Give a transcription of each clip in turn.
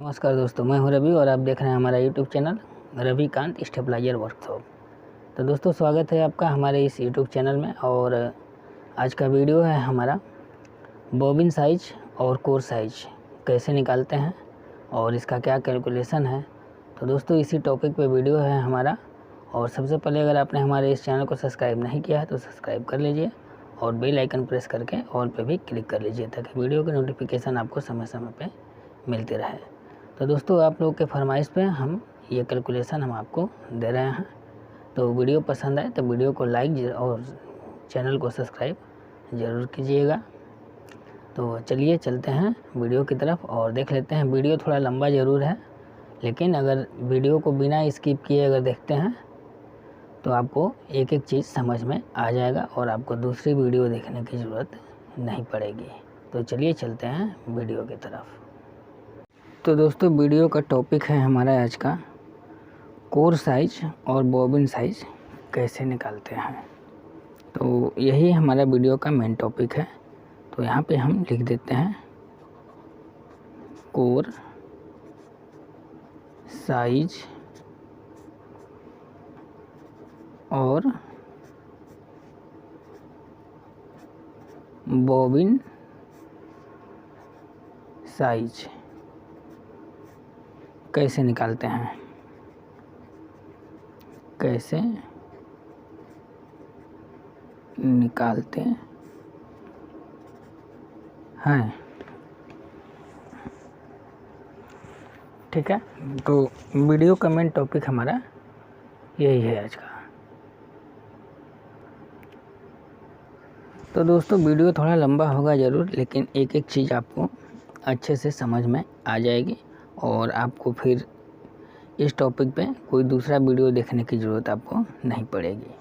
नमस्कार दोस्तों, मैं हूं रवि और आप देख रहे हैं हमारा YouTube channel Ravikant stabiliser workshop. तो दोस्तों, स्वागत है आपका हमारे इस यूट्यूब चैनल में। और आज का वीडियो है हमारा बॉबिन साइज और कोर साइज कैसे निकालते हैं और इसका क्या कैलकुलेशन है। तो दोस्तों, इसी टॉपिक पे वीडियो है हमारा। और सबसे पहले अगर आपने हमारे इस चैनल को सब्सक्राइब नहीं किया है तो सब्सक्राइब कर लीजिए और बेल आइकन प्रेस करके ऑल पे भी क्लिक कर लीजिए ताकि वीडियो की नोटिफिकेशन आपको समय समय पर मिलती रहे। तो दोस्तों, आप लोगों के फरमाइश पे हम ये कैलकुलेशन हम आपको दे रहे हैं। तो वीडियो पसंद आए तो वीडियो को लाइक और चैनल को सब्सक्राइब ज़रूर कीजिएगा। तो चलिए चलते हैं वीडियो की तरफ और देख लेते हैं। वीडियो थोड़ा लंबा ज़रूर है, लेकिन अगर वीडियो को बिना स्किप किए अगर देखते हैं तो आपको एक एक चीज़ समझ में आ जाएगा और आपको दूसरी वीडियो देखने की ज़रूरत नहीं पड़ेगी। तो चलिए चलते हैं वीडियो की तरफ। तो दोस्तों, वीडियो का टॉपिक है हमारा आज का कोर साइज और बॉबिन साइज कैसे निकालते हैं। तो यही हमारा वीडियो का मेन टॉपिक है। तो यहाँ पे हम लिख देते हैं कोर साइज और बॉबिन साइज कैसे निकालते हैं, कैसे निकालते हैं। ठीक है, तो वीडियो का मेन टॉपिक हमारा यही है आज का। तो दोस्तों, वीडियो थोड़ा लंबा होगा ज़रूर, लेकिन एक एक चीज़ आपको अच्छे से समझ में आ जाएगी और आपको फिर इस टॉपिक पे कोई दूसरा वीडियो देखने की ज़रूरत आपको नहीं पड़ेगी।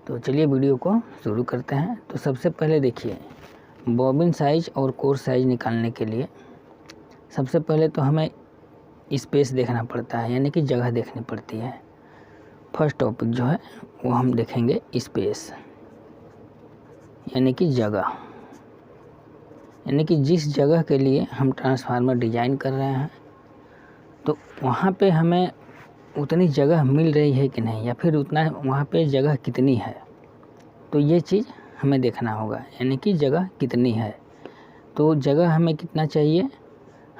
तो चलिए वीडियो को शुरू करते हैं। तो सबसे पहले देखिए, बॉबिन साइज और कोर साइज निकालने के लिए सबसे पहले तो हमें स्पेस देखना पड़ता है, यानी कि जगह देखनी पड़ती है। फर्स्ट टॉपिक जो है वो हम देखेंगे स्पेस, यानी कि जगह, यानी कि जिस जगह के लिए हम ट्रांसफार्मर डिजाइन कर रहे हैं तो वहाँ पे हमें उतनी जगह मिल रही है कि नहीं, या फिर उतना वहाँ पे जगह कितनी है। तो ये चीज़ हमें देखना होगा, यानी कि जगह कितनी है। तो जगह हमें कितना चाहिए,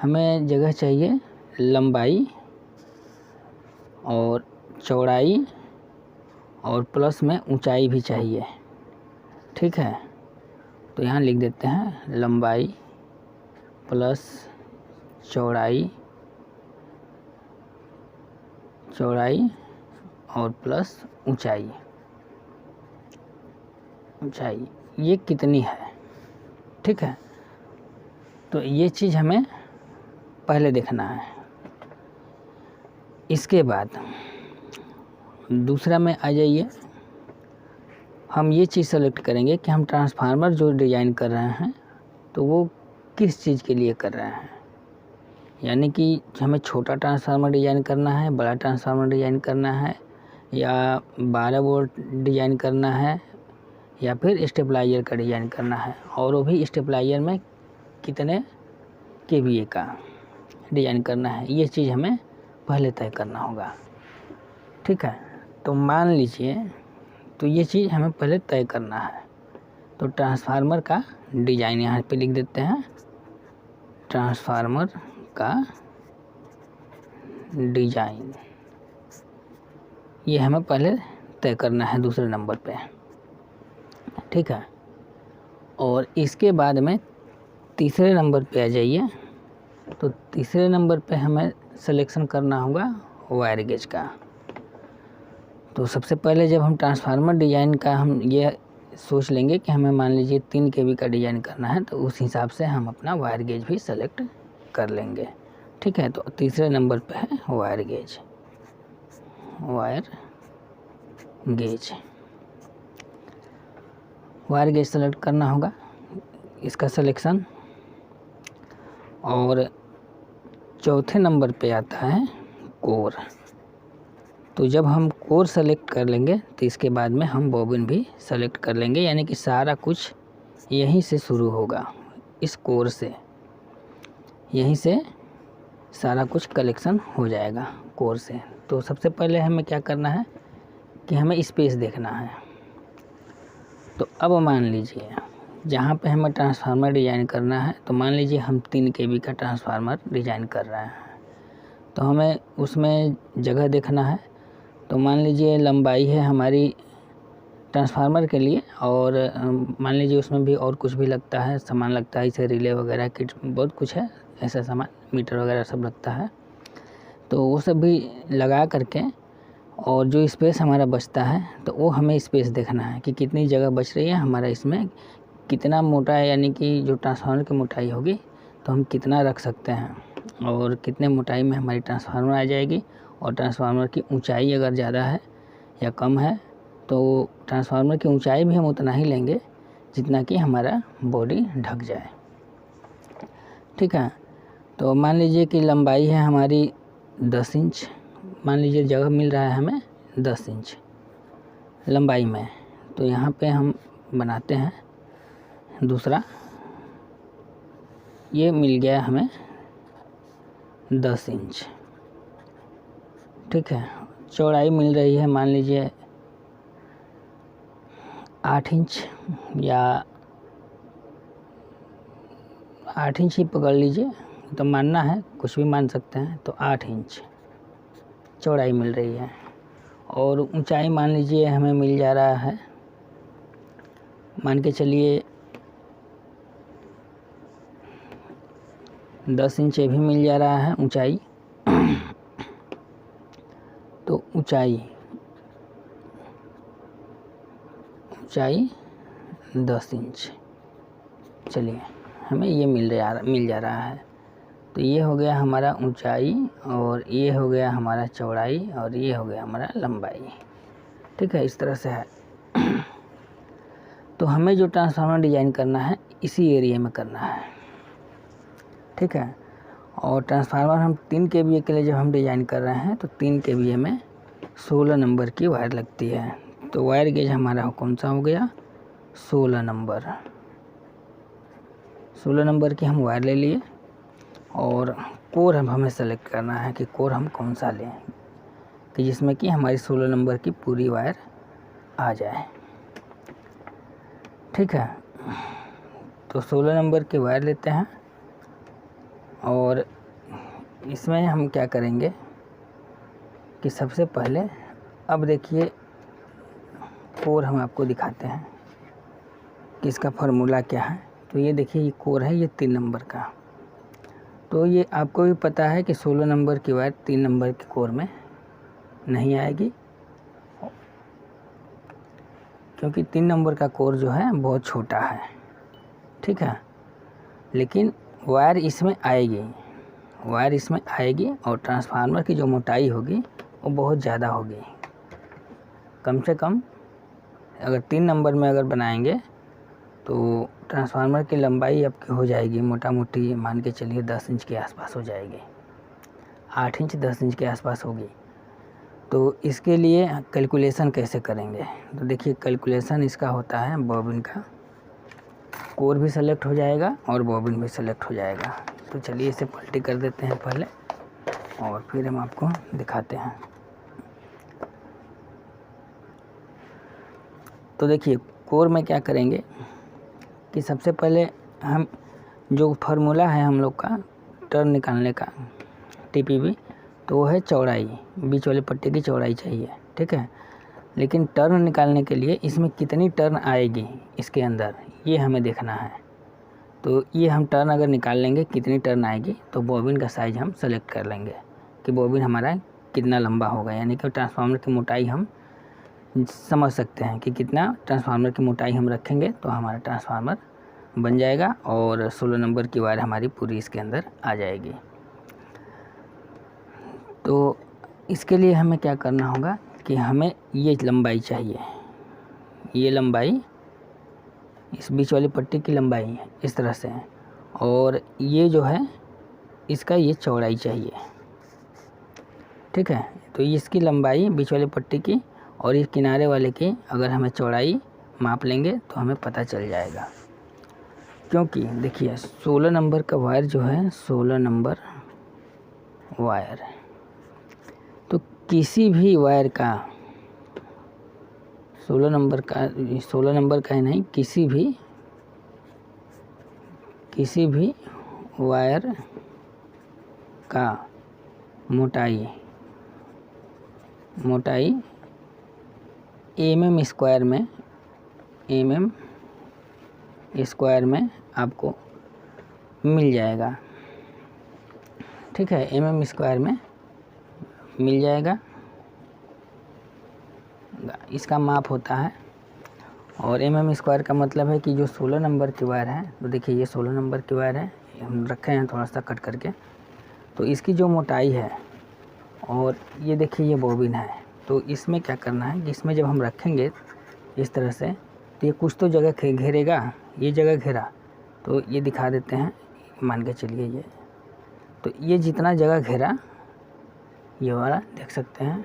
हमें जगह चाहिए लंबाई और चौड़ाई और प्लस में ऊंचाई भी चाहिए। ठीक है, तो यहाँ लिख देते हैं लंबाई प्लस चौड़ाई और प्लस ऊंचाई ये कितनी है। ठीक है, तो ये चीज़ हमें पहले देखना है। इसके बाद दूसरा में आ जाइए, हम ये चीज़ सेलेक्ट करेंगे कि हम ट्रांसफार्मर जो डिज़ाइन कर रहे हैं तो वो किस चीज़ के लिए कर रहे हैं। यानी कि हमें छोटा ट्रांसफार्मर डिज़ाइन करना है, बड़ा ट्रांसफार्मर डिज़ाइन करना है, या 12 वोल्ट डिज़ाइन करना है, या फिर स्टेबलाइजर का डिज़ाइन करना है, और वो भी स्टेबलाइजर में कितने केवीए का डिज़ाइन करना है। ये चीज़ हमें पहले तय करना होगा। ठीक है, तो मान लीजिए, तो ये चीज़ हमें पहले तय करना है। तो ट्रांसफार्मर का डिज़ाइन यहाँ पे लिख देते हैं, ट्रांसफार्मर का डिज़ाइन ये हमें पहले तय करना है दूसरे नंबर पे। ठीक है, और इसके बाद में तीसरे नंबर पे आ जाइए। तो तीसरे नंबर पे हमें सिलेक्शन करना होगा वायर गेज का। तो सबसे पहले जब हम ट्रांसफार्मर डिज़ाइन का हम ये सोच लेंगे कि हमें मान लीजिए 3 kV का डिज़ाइन करना है, तो उस हिसाब से हम अपना वायर गेज भी सेलेक्ट कर लेंगे। ठीक है, तो तीसरे नंबर पे है wire gauge. Wire gauge select करना होगा, इसका सिलेक्शन। और चौथे नंबर पे आता है कोर। तो जब हम कोर सेलेक्ट कर लेंगे तो इसके बाद में हम बॉबिन भी सेलेक्ट कर लेंगे, यानी कि सारा कुछ यहीं से शुरू होगा, इस कोर से, यहीं से सारा कुछ कलेक्शन हो जाएगा कोर से। तो सबसे पहले हमें क्या करना है कि हमें स्पेस देखना है। तो अब मान लीजिए जहाँ पे हमें ट्रांसफार्मर डिज़ाइन करना है, तो मान लीजिए हम 3 kV का ट्रांसफार्मर डिज़ाइन कर रहे हैं, तो हमें उसमें जगह देखना है। तो मान लीजिए लंबाई है हमारी ट्रांसफार्मर के लिए, और मान लीजिए उसमें भी और कुछ भी लगता है, सामान लगता है, जैसे रिले वगैरह किट बहुत कुछ है ऐसा सामान, मीटर वगैरह सब लगता है। तो वो सब भी लगा करके और जो स्पेस हमारा बचता है तो वो हमें स्पेस देखना है कि कितनी जगह बच रही है हमारा, इसमें कितना मोटा है, यानी कि जो ट्रांसफार्मर की मोटाई होगी तो हम कितना रख सकते हैं और कितने मोटाई में हमारी ट्रांसफार्मर आ जाएगी। और ट्रांसफार्मर की ऊंचाई अगर ज़्यादा है या कम है तो ट्रांसफार्मर की ऊंचाई भी हम उतना ही लेंगे जितना कि हमारा बॉडी ढक जाए। ठीक है, तो मान लीजिए कि लंबाई है हमारी 10 इंच, मान लीजिए जगह मिल रहा है हमें 10 इंच लंबाई में। तो यहाँ पे हम बनाते हैं दूसरा, ये मिल गया हमें 10 इंच। ठीक है, चौड़ाई मिल रही है मान लीजिए 8 इंच या 8 इंच ही पकड़ लीजिए, तो मानना है, कुछ भी मान सकते हैं। तो 8 इंच चौड़ाई मिल रही है और ऊंचाई मान लीजिए हमें मिल जा रहा है, मान के चलिए 10 इंच भी मिल जा रहा है ऊंचाई। तो ऊंचाई 10 इंच, चलिए हमें ये मिल जा रहा है। तो ये हो गया हमारा ऊंचाई और ये हो गया हमारा चौड़ाई और ये हो गया हमारा लंबाई। ठीक है, इस तरह से है। तो हमें जो ट्रांसफार्मर डिज़ाइन करना है इसी एरिया में करना है। ठीक है, और ट्रांसफार्मर हम 3 kVA के लिए जब हम डिज़ाइन कर रहे हैं तो 3 kVA में 16 नंबर की वायर लगती है। तो वायर गेज हमारा कौन सा हो गया, 16 नंबर। 16 नंबर की हम वायर ले लिए और कोर हमें सेलेक्ट करना है कि कोर हम कौन सा लें कि जिसमें कि हमारी 16 नंबर की पूरी वायर आ जाए। ठीक है, तो 16 नंबर की वायर लेते हैं और इसमें हम क्या करेंगे कि सबसे पहले, अब देखिए कोर हम आपको दिखाते हैं कि इसका फार्मूला क्या है। तो ये देखिए ये कोर है, ये 3 नंबर का। तो ये आपको भी पता है कि 16 नंबर की वायर 3 नंबर के कोर में नहीं आएगी, क्योंकि 3 नंबर का कोर जो है बहुत छोटा है। ठीक है, लेकिन वायर इसमें आएगी, वायर इसमें आएगी और ट्रांसफार्मर की जो मोटाई होगी वो बहुत ज़्यादा होगी। कम से कम अगर 3 नंबर में अगर बनाएंगे तो ट्रांसफार्मर की लंबाई आपकी हो जाएगी मोटा मोटी, मान के चलिए 10 इंच के आसपास हो जाएगी, 8 इंच 10 इंच के आसपास होगी। तो इसके लिए कैलकुलेशन कैसे करेंगे, तो देखिए कैलकुलेशन इसका होता है बॉबिन का, कोर भी सेलेक्ट हो जाएगा और बॉबिन भी सेलेक्ट हो जाएगा। तो चलिए इसे पलटी कर देते हैं पहले और फिर हम आपको दिखाते हैं। तो देखिए कोर में क्या करेंगे कि सबसे पहले हम जो फार्मूला है हम लोग का टर्न निकालने का TPB, तो वो है चौड़ाई, बीच वाले पट्टी की चौड़ाई चाहिए। ठीक है, लेकिन टर्न निकालने के लिए इसमें कितनी टर्न आएगी इसके अंदर ये हमें देखना है। तो ये हम टर्न अगर निकाल लेंगे कितनी टर्न आएगी, तो बॉबिन का साइज़ हम सेलेक्ट कर लेंगे कि बॉबिन हमारा कितना लंबा होगा, यानी कि ट्रांसफार्मर की मोटाई हम समझ सकते हैं कि कितना ट्रांसफार्मर की मोटाई हम रखेंगे तो हमारा ट्रांसफार्मर बन जाएगा और 16 नंबर की वायर हमारी पूरी इसके अंदर आ जाएगी। तो इसके लिए हमें क्या करना होगा कि हमें ये लंबाई चाहिए, ये लंबाई इस बीच वाली पट्टी की लंबाई है इस तरह से, और ये जो है इसका ये चौड़ाई चाहिए। ठीक है, तो इसकी लंबाई बीच वाली पट्टी की और ये किनारे वाले की अगर हमें चौड़ाई माप लेंगे तो हमें पता चल जाएगा। क्योंकि देखिए 16 नंबर का वायर जो है 16 नंबर वायर। तो किसी भी वायर का 16 नंबर का ही नहीं, किसी भी वायर का मोटाई mm स्क्वायर में आपको मिल जाएगा। ठीक है, mm स्क्वायर में मिल जाएगा, इसका माप होता है। और mm स्क्वायर का मतलब है कि जो 16 नंबर की वायर है, तो देखिए ये 16 नंबर की वायर है, हम रखे हैं थोड़ा सा कट करके, तो इसकी जो मोटाई है, और ये देखिए ये बॉबिन है, तो इसमें क्या करना है कि इसमें जब हम रखेंगे इस तरह से, तो ये कुछ तो जगह घेरेगा, ये जगह घेरा, तो ये दिखा देते हैं, मान के चलिए ये, तो ये जितना जगह घेरा, ये वाला देख सकते हैं,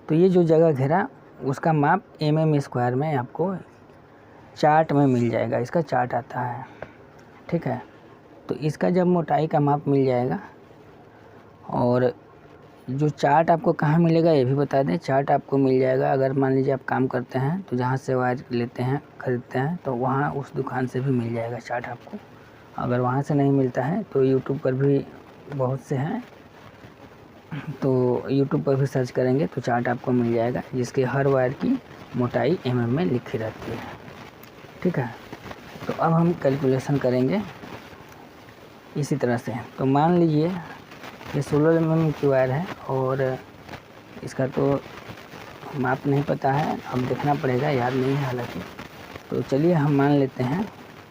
तो ये जो जगह घेरा उसका माप mm स्क्वायर में आपको चार्ट में मिल जाएगा, इसका चार्ट आता है। ठीक है, तो इसका जब मोटाई का माप मिल जाएगा, और जो चार्ट आपको कहाँ मिलेगा ये भी बता दें। चार्ट आपको मिल जाएगा, अगर मान लीजिए आप काम करते हैं तो जहाँ से वायर लेते हैं ख़रीदते हैं, तो वहाँ उस दुकान से भी मिल जाएगा चार्ट आपको। अगर वहाँ से नहीं मिलता है तो यूट्यूब पर भी बहुत से हैं, तो यूट्यूब पर भी सर्च करेंगे तो चार्ट आपको मिल जाएगा, जिसके हर वायर की मोटाई mm में लिखी रहती है। ठीक है, तो अब हम कैलकुलेशन करेंगे इसी तरह से। तो मान लीजिए ये 16 mm की वायर है, और इसका तो माप नहीं पता है, अब देखना पड़ेगा, याद नहीं है हालांकि। तो चलिए हम मान लेते हैं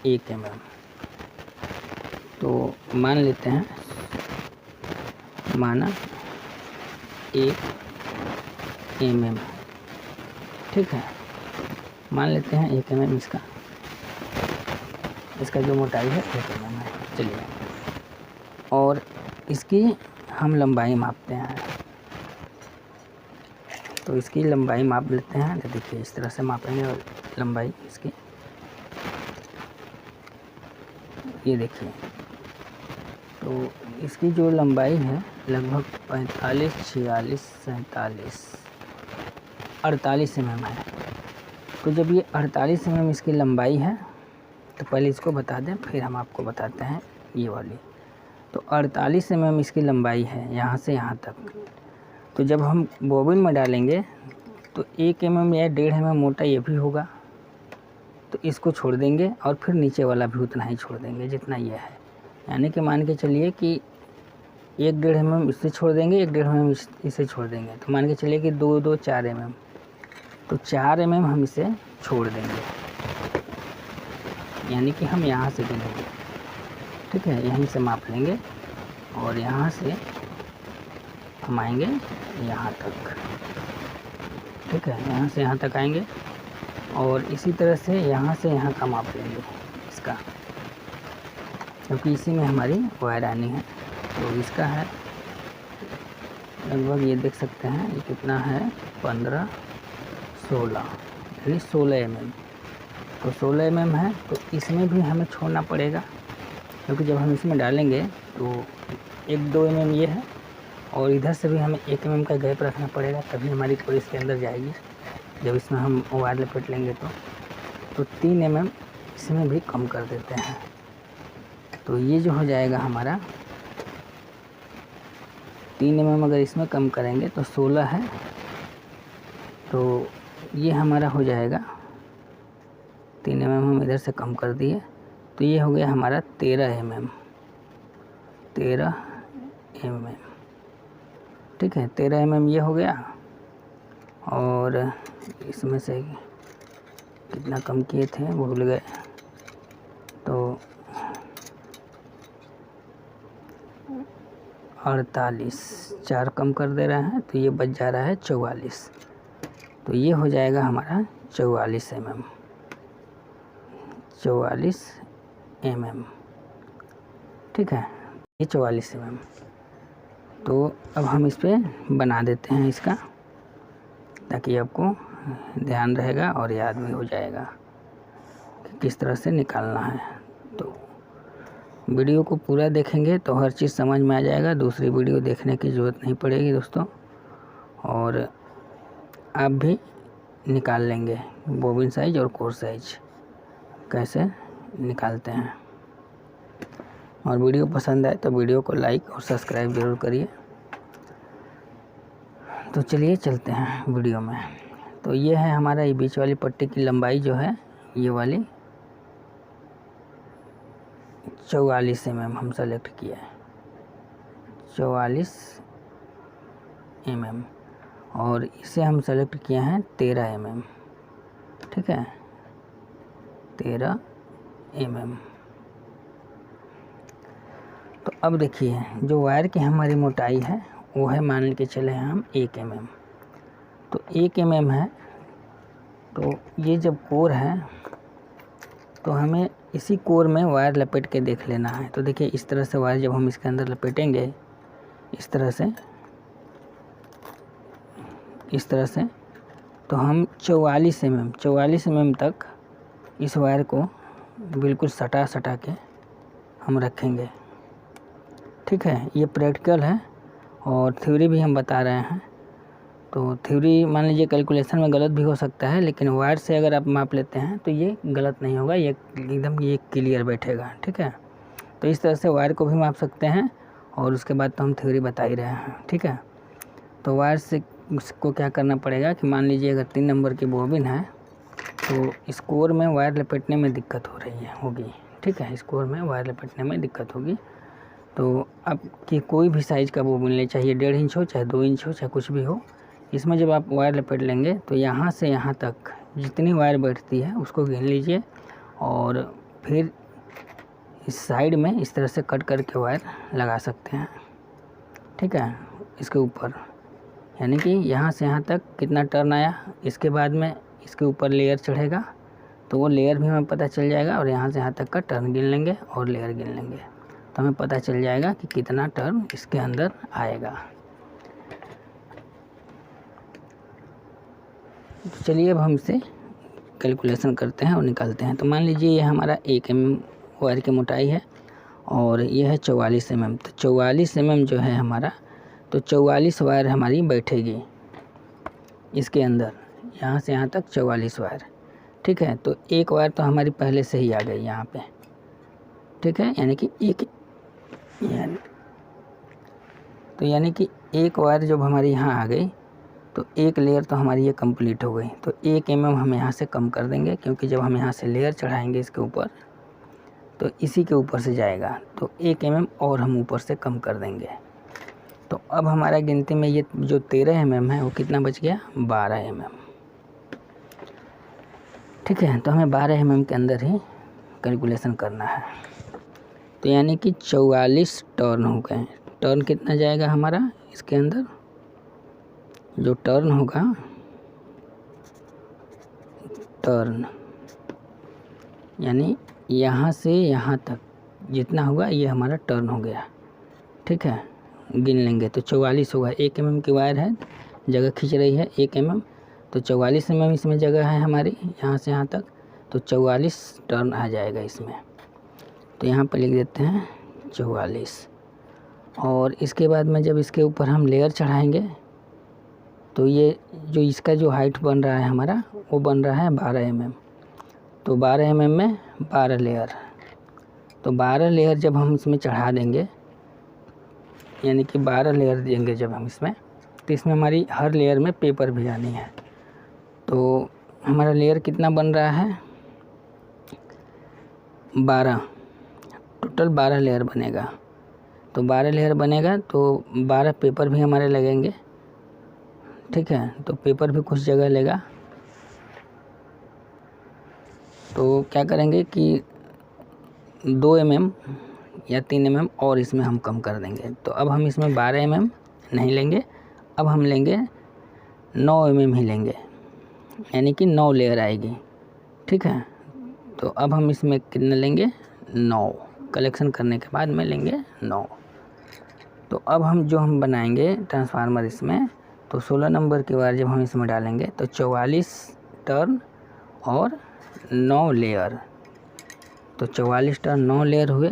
1 mm, तो मान लेते हैं, माना 1 mm। ठीक है, मान लेते हैं 1 mm इसका जो मोटाई है 1 mm है। चलिए, और इसकी हम लंबाई मापते हैं, तो इसकी लंबाई माप लेते हैं। तो देखिए इस तरह से मापेंगे, और लंबाई इसकी ये देखिए, तो इसकी जो लंबाई है लगभग 45, 46, 47, 48 mm है। तो जब ये 48 mm इसकी लंबाई है, तो पहले इसको बता दें, फिर हम आपको बताते हैं ये वाली। तो 48 mm इसकी लंबाई है यहाँ से यहाँ तक। तो जब हम बॉबिन में डालेंगे तो 1 mm या 1.5 mm मोटा ये भी होगा, तो इसको छोड़ देंगे, और फिर नीचे वाला भी उतना ही छोड़ देंगे जितना ये है। यानी कि मान के चलिए कि 1.5 mm इससे छोड़ देंगे, 1.5 mm इसे छोड़ देंगे, तो मान के चलिए कि 2, 2, 4 mm, तो 4 mm हम इसे छोड़ देंगे, यानी कि हम यहाँ से गिनेंगे। ठीक है, यहीं से माप लेंगे, और यहाँ से हम आएंगे यहाँ तक। ठीक है, यहाँ से यहाँ तक आएंगे, और इसी तरह से यहाँ से यहाँ का माप लेंगे इसका, क्योंकि इसी में हमारी वायर आनी है। तो इसका है लगभग, ये देख सकते हैं ये कितना है, 15, 16, यानी 16 mm। तो 16 mm है, तो इसमें भी हमें छोड़ना पड़ेगा, क्योंकि जब हम इसमें डालेंगे तो 1-2 mm ये है, और इधर से भी हमें 1 mm का गैप रखना पड़ेगा, तभी हमारी थोड़ी इसके अंदर जाएगी। जब इसमें हम वायर लपेट लेंगे तो 3 mm इसमें भी कम कर देते हैं। तो ये जो हो जाएगा हमारा 3 mm, अगर इसमें कम करेंगे तो 16 है, तो ये हमारा हो जाएगा 3 mm हम इधर से कम कर दिए, तो ये हो गया हमारा 13 mm। 13 mm, ठीक है, 13 mm ये हो गया। और इसमें से कितना कम किए थे भूल गए, तो 48, 4 कम कर दे रहे हैं, तो ये बच जा रहा है 44। तो ये हो जाएगा हमारा 44 mm, 44 mm। ठीक है, ये 44 mm। तो अब हम इस पर बना देते हैं इसका, ताकि आपको ध्यान रहेगा और याद भी हो जाएगा कि किस तरह से निकालना है। तो वीडियो को पूरा देखेंगे तो हर चीज़ समझ में आ जाएगा, दूसरी वीडियो देखने की ज़रूरत नहीं पड़ेगी दोस्तों। और आप भी निकाल लेंगे बोबिन साइज़ और कोर साइज़ कैसे निकालते हैं। और वीडियो पसंद आए तो वीडियो को लाइक और सब्सक्राइब ज़रूर करिए। तो चलिए चलते हैं वीडियो में। तो ये है हमारा ये बीच वाली पट्टी की लंबाई जो है ये वाली 44 mm हम सेलेक्ट किया है, 44 mm। और इसे हम सेलेक्ट किए हैं 13 mm, ठीक है, 13 mm। तो अब देखिए जो वायर की हमारी मोटाई है वो है, मान के चले हैं हम 1 mm। तो 1 mm है, तो ये जब कोर है तो हमें इसी कोर में वायर लपेट के देख लेना है। तो देखिए इस तरह से वायर जब हम इसके अंदर लपेटेंगे इस तरह से तो हम 44 mm तक इस वायर को बिल्कुल सटा के हम रखेंगे, ठीक है। ये प्रैक्टिकल है और थ्योरी भी हम बता रहे हैं। तो थ्योरी मान लीजिए कैलकुलेशन में गलत भी हो सकता है, लेकिन वायर से अगर आप माप लेते हैं तो ये गलत नहीं होगा, ये एकदम ये क्लियर बैठेगा, ठीक है। तो इस तरह से वायर को भी माप सकते हैं और उसके बाद तो हम थ्योरी बता ही रहे हैं, ठीक है। तो वायर से उसको क्या करना पड़ेगा कि मान लीजिए अगर 3 नंबर की बोबिन है तो इस कोर में वायर लपेटने में दिक्कत हो रही होगी, ठीक है, इस कोर में वायर लपेटने में दिक्कत होगी। तो आपकी कोई भी साइज़ का बोबिन ले, चाहे 1.5 इंच हो, चाहे 2 इंच हो, चाहे कुछ भी हो, इसमें जब आप वायर लपेट लेंगे तो यहाँ से यहाँ तक जितनी वायर बैठती है उसको गिन लीजिए और फिर इस साइड में इस तरह से कट करके वायर लगा सकते हैं, ठीक है, इसके ऊपर। यानी कि यहाँ से यहाँ तक कितना टर्न आया, इसके बाद में इसके ऊपर लेयर चढ़ेगा तो वो लेयर भी हमें पता चल जाएगा और यहाँ से यहाँ तक का टर्न गिन लेंगे और लेयर गिन लेंगे तो हमें पता चल जाएगा कि कितना टर्न इसके अंदर आएगा। तो चलिए अब हम इसे कैलकुलेशन करते हैं और निकालते हैं। तो मान लीजिए ये हमारा 1 mm वायर की मोटाई है और ये है 44 mm। तो 44 mm जो है हमारा, तो 44 वायर हमारी बैठेगी इसके अंदर, यहाँ से यहाँ तक 44 वायर, ठीक है। तो एक वायर तो हमारी पहले से ही आ गई यहाँ पे, ठीक है, यानी कि यानी कि एक वायर जब हमारी यहाँ आ गई तो एक लेयर तो हमारी ये कंप्लीट हो गई। तो 1 mm हम यहाँ से कम कर देंगे, क्योंकि जब हम यहाँ से लेयर चढ़ाएंगे इसके ऊपर तो इसी के ऊपर से जाएगा, तो 1 mm और हम ऊपर से कम कर देंगे। तो अब हमारा गिनती में ये जो 13 mm है वो कितना बच गया, 12 mm, ठीक है। तो हमें 12 mm के अंदर ही कैलकुलेशन करना है। तो यानी कि 44 टर्न हो गए। टर्न कितना जाएगा हमारा इसके अंदर, जो टर्न होगा, टर्न यानी यहाँ से यहाँ तक जितना होगा ये हमारा टर्न हो गया, ठीक है। गिन लेंगे तो 44 होगा। 1 mm की वायर है, जगह खींच रही है 1 mm, तो 44 mm इसमें जगह है हमारी यहाँ से यहाँ तक, तो 44 टर्न आ जाएगा इसमें। तो यहाँ पर लिख देते हैं 44। और इसके बाद में जब इसके ऊपर हम लेयर चढ़ाएंगे तो ये जो इसका जो हाइट बन रहा है हमारा वो बन रहा है 12 mm। तो 12 mm में 12 लेयर, तो 12 लेयर जब हम इसमें चढ़ा देंगे, यानी कि 12 लेयर देंगे जब हम इसमें, तो इसमें हमारी हर लेयर में पेपर भी आनी है। तो हमारा लेयर कितना बन रहा है, 12, टोटल 12 लेयर बनेगा। तो 12 लेयर बनेगा तो 12 पेपर भी हमारे लगेंगे, ठीक है। तो पेपर भी कुछ जगह लेगा। तो क्या करेंगे कि 2 mm या 3 mm और इसमें हम कम कर देंगे। तो अब हम इसमें 12 mm नहीं लेंगे, अब हम लेंगे 9 mm ही लेंगे, यानी कि 9 लेयर आएगी, ठीक है। तो अब हम इसमें कितने लेंगे, 9, कलेक्शन करने के बाद में लेंगे 9। तो अब हम बनाएंगे ट्रांसफार्मर इसमें, तो 16 नंबर की वायर जब हम इसमें डालेंगे तो 44 टर्न और 9 लेयर, तो 44 टर्न 9 लेयर हुए,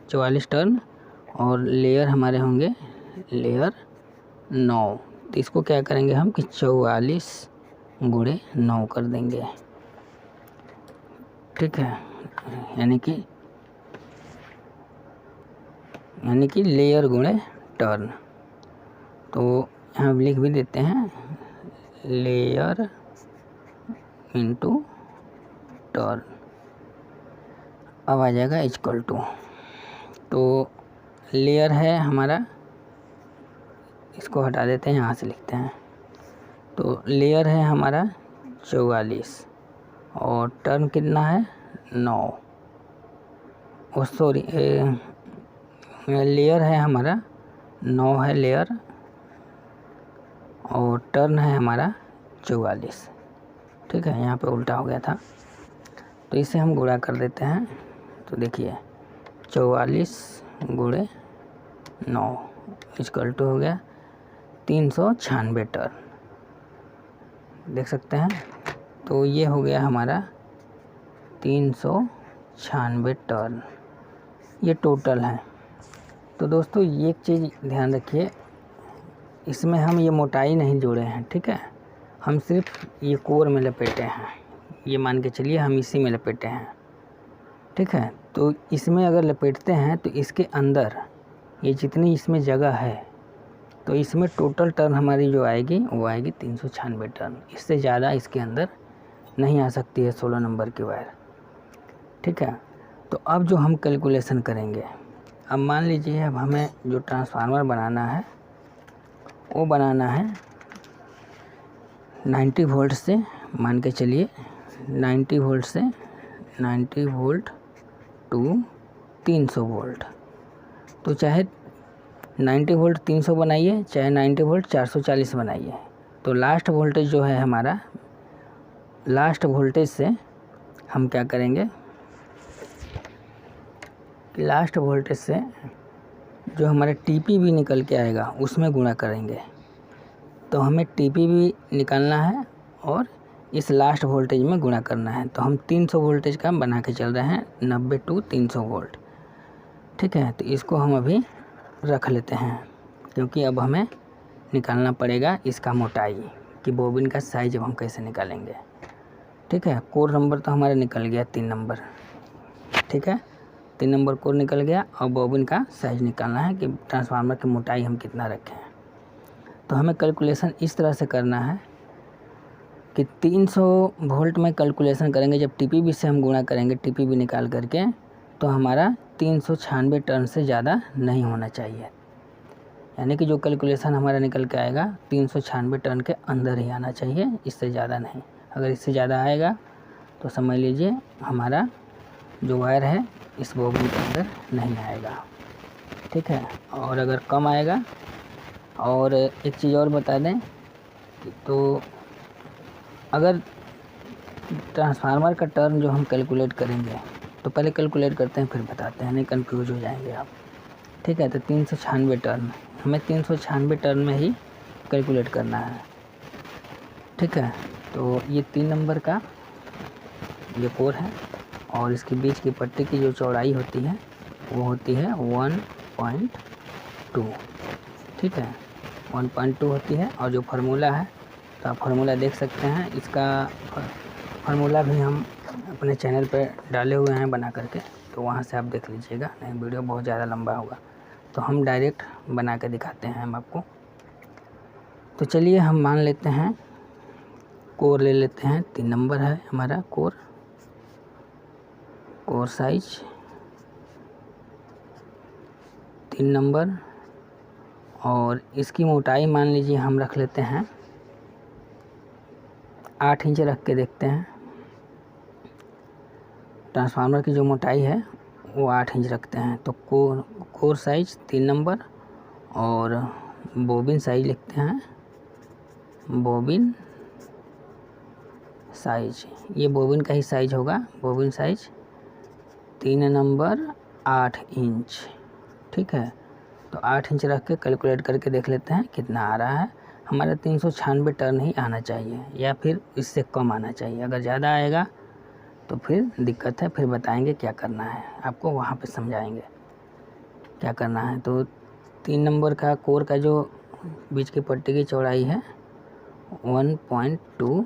44 टर्न और लेयर हमारे होंगे लेयर 9। तो इसको क्या करेंगे हम कि 44 गुणे 9 कर देंगे, ठीक है। यानी कि लेयर गुणे टर्न। तो हम लिख भी देते हैं लेयर इंटू टर्न। अब आ जाएगा इक्वल टू, तो लेयर है हमारा, इसको हटा देते हैं, यहाँ से लिखते हैं। तो लेयर है हमारा 44 और टर्न कितना है 9, सॉरी लेयर है हमारा 9 है लेयर और टर्न है हमारा 44, ठीक है। यहाँ पे उल्टा हो गया था, तो इसे हम गुणा कर देते हैं। तो देखिए 44 गुणे 9 इक्वल टू हो गया 396 टर्न, देख सकते हैं। तो ये हो गया हमारा 396 टर्न, ये टोटल है। तो दोस्तों ये एक चीज़ ध्यान रखिए, इसमें हम ये मोटाई नहीं जोड़े हैं, ठीक है। हम सिर्फ ये कोर में लपेटे हैं, ये मान के चलिए हम इसी में लपेटे हैं, ठीक है। तो इसमें अगर लपेटते हैं तो इसके अंदर ये जितनी इसमें जगह है, तो इसमें टोटल टर्न हमारी जो आएगी वो आएगी 396 टर्न। इससे ज़्यादा इसके अंदर नहीं आ सकती है 16 नंबर की वायर, ठीक है। तो अब जो हम कैलकुलेशन करेंगे, अब मान लीजिए अब हमें जो ट्रांसफार्मर बनाना है वो बनाना है 90 वोल्ट से, मान के चलिए 90 वोल्ट से 90 वोल्ट टू 300 वोल्ट। तो चाहे 90 वोल्ट 300 बनाइए, चाहे 90 वोल्ट 440 बनाइए, तो लास्ट वोल्टेज जो है हमारा, लास्ट वोल्टेज से हम क्या करेंगे, लास्ट वोल्टेज से जो हमारा टीपी भी निकल के आएगा उसमें गुणा करेंगे। तो हमें टीपी भी निकालना है और इस लास्ट वोल्टेज में गुणा करना है। तो हम 300 वोल्टेज का बना के चल रहे हैं, 90 टू 300 वोल्ट, ठीक है। तो इसको हम अभी रख लेते हैं, क्योंकि अब हमें निकालना पड़ेगा इसका मोटाई कि बोबिन का साइज अब हम कैसे निकालेंगे, ठीक है। कोर नंबर तो हमारा निकल गया 3 नंबर, ठीक है। 3 नंबर कोर निकल गया और बोबिन का साइज निकालना है कि ट्रांसफार्मर की मोटाई हम कितना रखें। तो हमें कैलकुलेशन इस तरह से करना है कि 300 वोल्ट में कैलकुलेशन करेंगे, जब टीपीबी से हम गुणा करेंगे टीपीबी निकाल करके, तो हमारा 396 टर्न से ज़्यादा नहीं होना चाहिए। यानी कि जो कैलकुलेशन हमारा निकल के आएगा 396 टर्न के अंदर ही आना चाहिए, इससे ज़्यादा नहीं। अगर इससे ज़्यादा आएगा तो समझ लीजिए हमारा जो वायर है इस बोबिन के अंदर नहीं आएगा, ठीक है। और अगर कम आएगा, और एक चीज़ और बता दें तो अगर ट्रांसफार्मर का टर्न जो हम कैलकुलेट करेंगे, तो पहले कैलकुलेट करते हैं फिर बताते हैं, नहीं कंफ्यूज हो जाएंगे आप, ठीक है। तो 396 टर्न, हमें 396 टर्न में ही कैलकुलेट करना है, ठीक है। तो ये 3 नंबर का ये कोर है और इसके बीच की पट्टी की जो चौड़ाई होती है वो होती है 1.2, ठीक है, 1.2 होती है। और जो फार्मूला है, तो आप फार्मूला देख सकते हैं, इसका फार्मूला भी हम अपने चैनल पे डाले हुए हैं बना करके, तो वहाँ से आप देख लीजिएगा, नहीं वीडियो बहुत ज़्यादा लंबा होगा। तो हम डायरेक्ट बना के दिखाते हैं हम आपको। तो चलिए हम मान लेते हैं, कोर ले लेते हैं, 3 नंबर है हमारा कोर साइज 3 नंबर, और इसकी मोटाई मान लीजिए हम रख लेते हैं 8 इंच रख के देखते हैं। ट्रांसफार्मर की जो मोटाई है वो 8 इंच रखते हैं। तो कोर साइज 3 नंबर और बोबिन साइज लिखते हैं, बोबिन साइज, ये बोबिन का ही साइज होगा, बोबिन साइज 3 नंबर 8 इंच, ठीक है। तो 8 इंच रख के कैलकुलेट करके देख लेते हैं कितना आ रहा है। हमारा 396 टर्न ही आना चाहिए या फिर इससे कम आना चाहिए। अगर ज़्यादा आएगा तो फिर दिक्कत है, फिर बताएंगे क्या करना है आपको, वहाँ पे समझाएंगे, क्या करना है। तो 3 नंबर का कोर का जो बीच की पट्टी की चौड़ाई है 1.2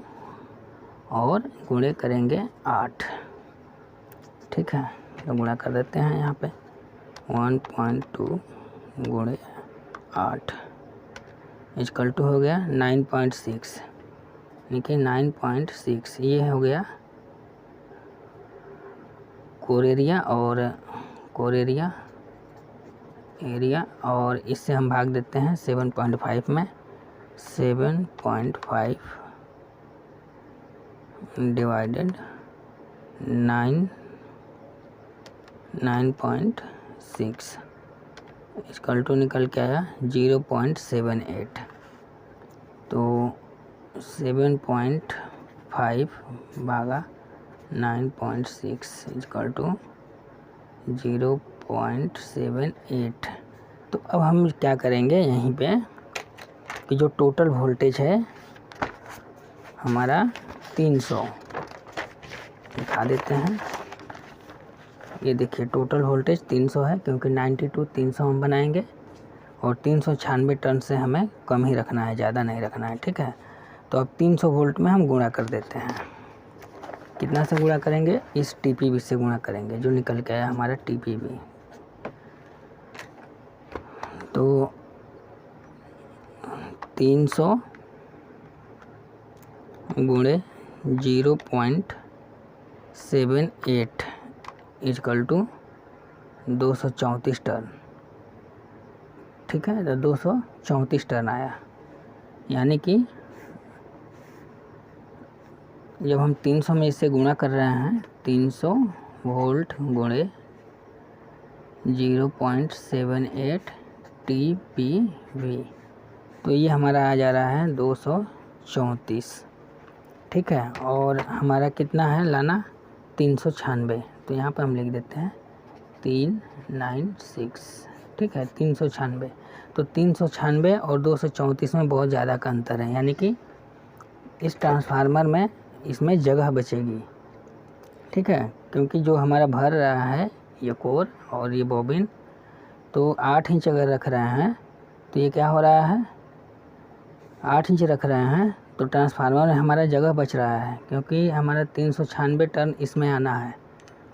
और गुणे करेंगे 8। ठीक है, तो गुणा कर देते हैं यहाँ पे 1.2 गुणे 8 इक्वल टू हो गया 9.6। देखिए 9.6 ये हो गया कोर एरिया और इससे हम भाग देते हैं 7.5 में। 7.5 डिवाइडेड 9.6 इक्वल टू निकल के आया 0.78। तो 7.5 भागा 9.6 इक्वल टू 0.78। तो अब हम क्या करेंगे यहीं पे कि जो टोटल वोल्टेज है हमारा 300 दिखा देते हैं। ये देखिए टोटल वोल्टेज 300 है, क्योंकि 92 300 हम बनाएंगे और 396 टर्न से हमें कम ही रखना है, ज़्यादा नहीं रखना है। ठीक है, तो अब 300 वोल्ट में हम गुणा कर देते हैं। कितना से गुणा करेंगे? इस TPV से गुणा करेंगे, जो निकल के आया हमारा TPV। तो 300 गुणे 0.78 इक्वल टू 234 टर्न। ठीक है, तो 234 टर्न आया। यानी कि जब हम 300 में इससे गुणा कर रहे हैं 300 वोल्ट गुणे 0.78 TPV, तो ये हमारा आ जा रहा है 234। ठीक है, और हमारा कितना है लाना 396, तो यहाँ पर हम लिख देते हैं 396। ठीक है, 396। तो 396 और 234 में बहुत ज़्यादा का अंतर है, यानी कि इस ट्रांसफार्मर में इसमें जगह बचेगी। ठीक है, क्योंकि जो हमारा भर रहा है ये कोर और ये बॉबिन, तो 8 इंच अगर रख रहे हैं तो ये क्या हो रहा है 8 इंच रख रहे हैं, तो ट्रांसफार्मर में हमारा जगह बच रहा है, क्योंकि हमारा 396 टर्न इसमें आना है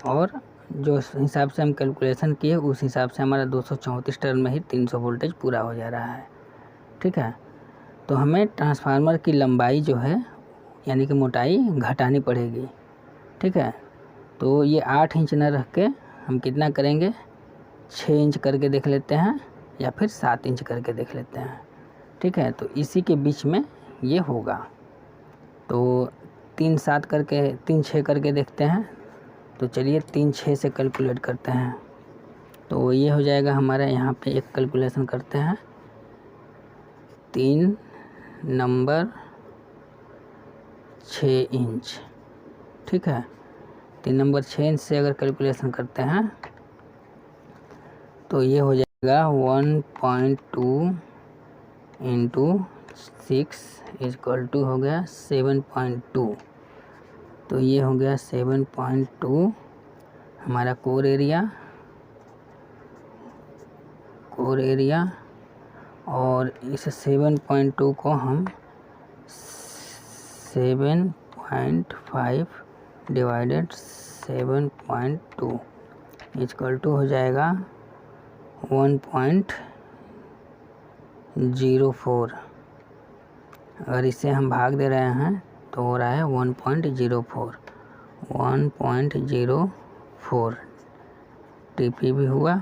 और जो हिसाब से हम कैलकुलेशन किए उस हिसाब से हमारा 234 टर्न में ही 300 वोल्टेज पूरा हो जा रहा है। ठीक है, तो हमें ट्रांसफार्मर की लंबाई जो है यानी कि मोटाई घटानी पड़ेगी। ठीक है, तो ये 8 इंच न रख के हम कितना करेंगे 6 इंच करके देख लेते हैं या फिर 7 इंच करके देख लेते हैं। ठीक है, तो इसी के बीच में ये होगा। तो 3-7 करके 3-6 करके देखते हैं। तो चलिए 3-6 से कैलकुलेट करते हैं। तो ये हो जाएगा हमारा, यहाँ पे एक कैलकुलेशन करते हैं। 3 नंबर 6 इंच। ठीक है, 3 नंबर 6 इंच से अगर कैलकुलेशन करते हैं तो ये हो जाएगा 1.2 इंटू 6 इक्वल टू हो गया 7.2। तो ये हो गया 7.2 हमारा कोर एरिया और इस 7.2 को हम 7.5 डिवाइडेड 7.2 इक्वल टू हो जाएगा 1.04। अगर इसे हम भाग दे रहे हैं तो हो रहा है 1.04 TPV हुआ।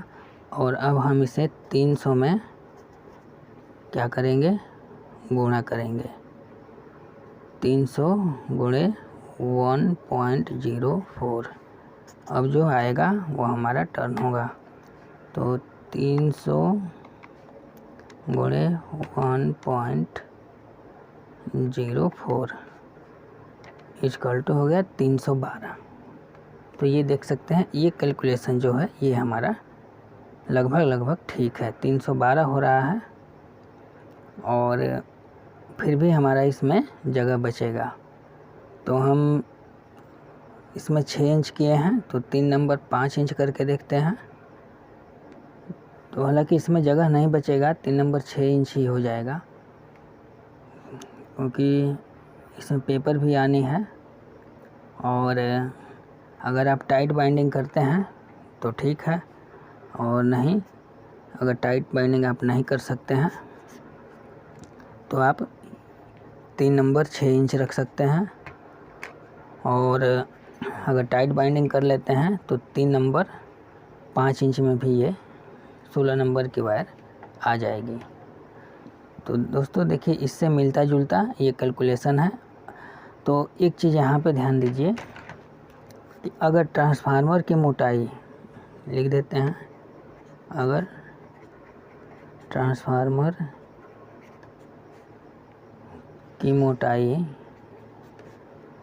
और अब हम इसे 300 में क्या करेंगे गुणा करेंगे। 300 गुणे 1.04, अब जो आएगा वो हमारा टर्न होगा। तो 300 गुणे 1.04 इक्वल टू हो गया 312। तो ये देख सकते हैं ये कैलकुलेशन जो है ये हमारा लगभग ठीक है, 312 हो रहा है और फिर भी हमारा इसमें जगह बचेगा। तो हम इसमें 6 इंच किए हैं, तो 3 नंबर 5 इंच करके देखते हैं। तो हालांकि इसमें जगह नहीं बचेगा, 3 नंबर 6 इंच ही हो जाएगा, क्योंकि इसमें पेपर भी आनी है। और अगर आप टाइट बाइंडिंग करते हैं तो ठीक है, और नहीं अगर टाइट बाइंडिंग आप नहीं कर सकते हैं तो आप 3 नंबर 6 इंच रख सकते हैं। और अगर टाइट बाइंडिंग कर लेते हैं तो 3 नंबर 5 इंच में भी ये 16 नंबर की वायर आ जाएगी। तो दोस्तों देखिए, इससे मिलता जुलता ये कैलकुलेशन है। तो एक चीज़ यहाँ पे ध्यान दीजिए कि अगर ट्रांसफार्मर की मोटाई लिख देते हैं, अगर ट्रांसफार्मर की मोटाई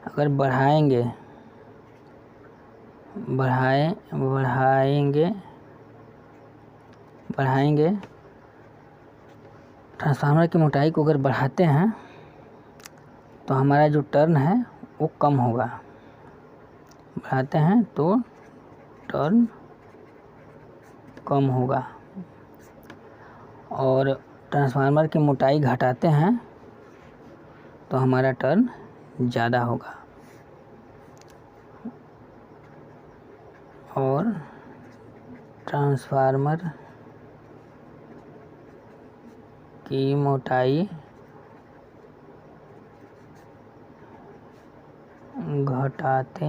अगर बढ़ाएंगे ट्रांसफार्मर की मोटाई को अगर बढ़ाते हैं तो हमारा जो टर्न है वो कम होगा। बढ़ाते हैं तो टर्न कम होगा, और ट्रांसफार्मर की मोटाई घटाते हैं तो हमारा टर्न ज़्यादा होगा। और ट्रांसफार्मर की मोटाई घटाते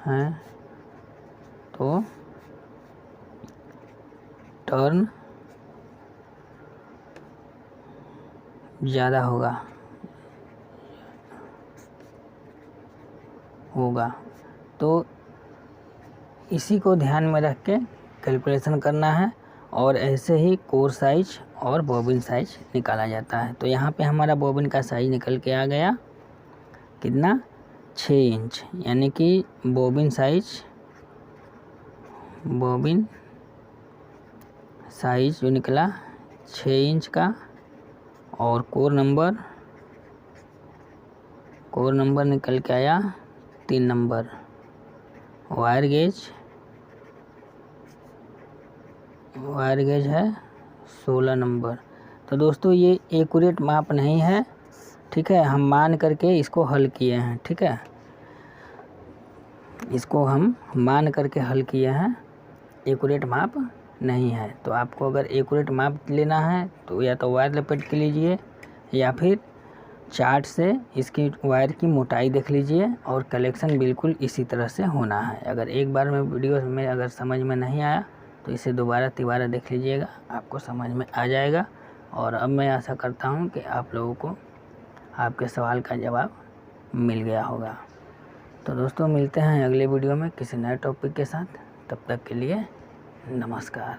हैं तो टर्न ज़्यादा होगा। तो इसी को ध्यान में रख के कैलकुलेशन करना है, और ऐसे ही कोर साइज और बॉबिन साइज निकाला जाता है। तो यहाँ पे हमारा बॉबिन का साइज निकल के आ गया कितना, 6 इंच, यानी कि बॉबिन साइज जो निकला 6 इंच का, और कोर नंबर निकल के आया 3 नंबर। वायर गेज है 16 नंबर। तो दोस्तों ये एक्यूरेट माप नहीं है, ठीक है, हम मान करके इसको हल किए हैं, ठीक है, इसको हम मान करके हल किए हैं, एक्यूरेट माप नहीं है। तो आपको अगर एक्यूरेट माप लेना है तो या तो वायर लपेट के लीजिए, या फिर चार्ट से इसकी वायर की मोटाई देख लीजिए, और कलेक्शन बिल्कुल इसी तरह से होना है। अगर एक बार में वीडियो में अगर समझ में नहीं आया तो इसे दोबारा तिबारा देख लीजिएगा, आपको समझ में आ जाएगा। और अब मैं आशा करता हूँ कि आप लोगों को आपके सवाल का जवाब मिल गया होगा। तो दोस्तों मिलते हैं अगले वीडियो में किसी नए टॉपिक के साथ, तब तक के लिए नमस्कार।